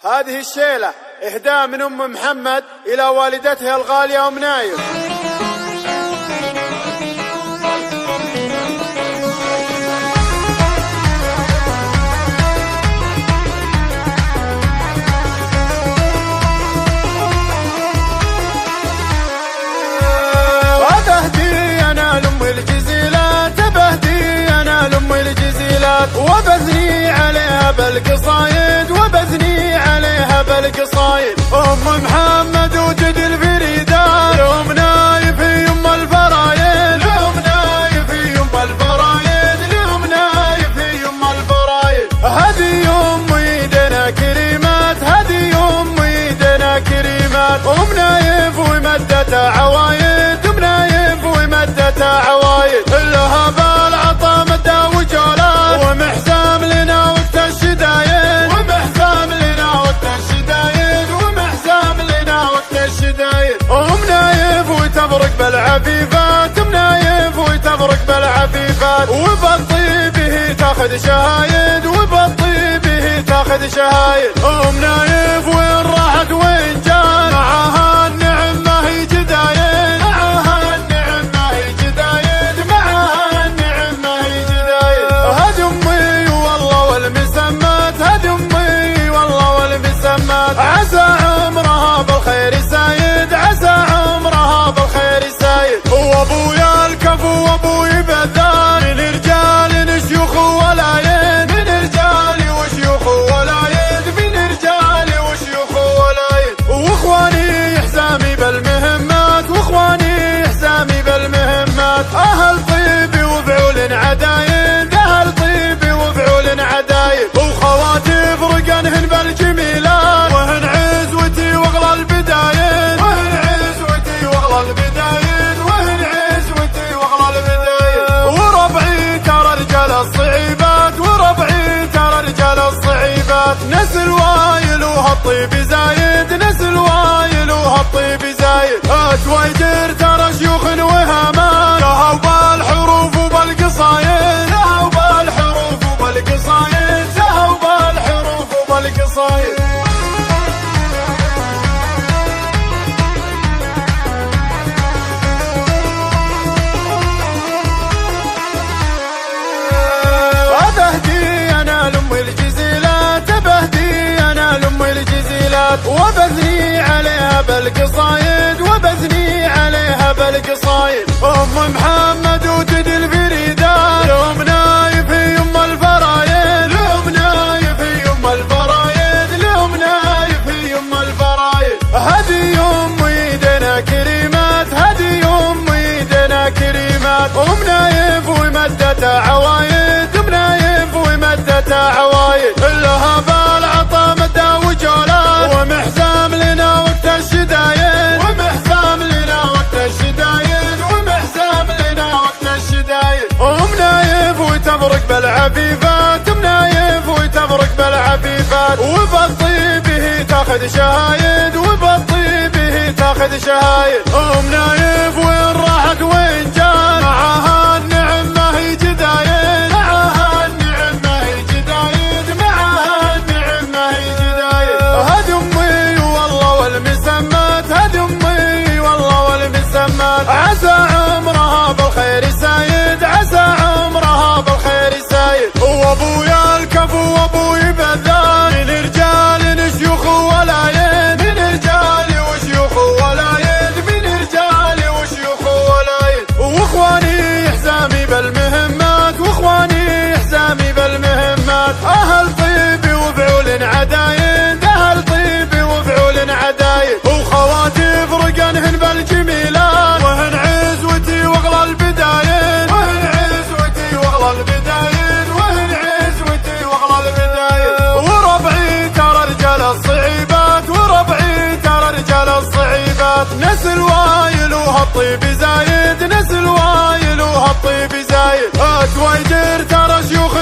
هذه الشيلة إهداء من أم محمد إلى والدتها الغالية أم نايف. وبثني عليها بالقصايد أم محمد وجد الفريدان أم نايف يم الفرايد هذه أم يدنا كريمات أم نايف ومدتها عوايد لها بالعطا مدى وجولات ومحزام لنا وقت الشدايد أم نايف وتبرك بالعفيفات وبالطيبه تاخذ شهايد أم نايف وين راحت وين جات معاها النعمة هي جدايد هذ أمي والله والمسمات عسى عمرها بالخير سايد وابويا الكفو وابوي بذان من رجال شيوخ ولايد واخواني حزامي بالمهمات اهل طيب وفعول عدايد وخواتي فرقانهن بالجميلات وهن عزوتي واغلى البدايد وربعي ترى رجال الصعيبات نسل وايل وهالطيب زايد اتويدر ترى شيوخ وهمان شهوا بالحروف وبالقصايد وبثني عليها بالقصايد أم محمد وجد الفريدان أم نايف يم الفرايد هذه أم يدنا كريمات أم نايف ومدتها عوايد لها بالعطا مدى وجولات ومحزام لنا وقت الشدايد أم نايف وتبرك بالعفيفات وبالطيبه تاخذ شهايد أم نايف وين راحت وين جات معاها النعمة هي جدايد هذ أمي والله والمسمات عسى عمرها بالخير سايد وابويا الكفو وابوي بذان من رجال شيوخ ولايد واخواني حزامي بالمهمات اهل طيب وفعول عدايد وخواتي فرقانهن بالجميلات وهن عزوتي واغلى البدايد وربعي ترى رجال الصعيبات نسل وايل وهالطيب زايد اتويدر ترى شيوخ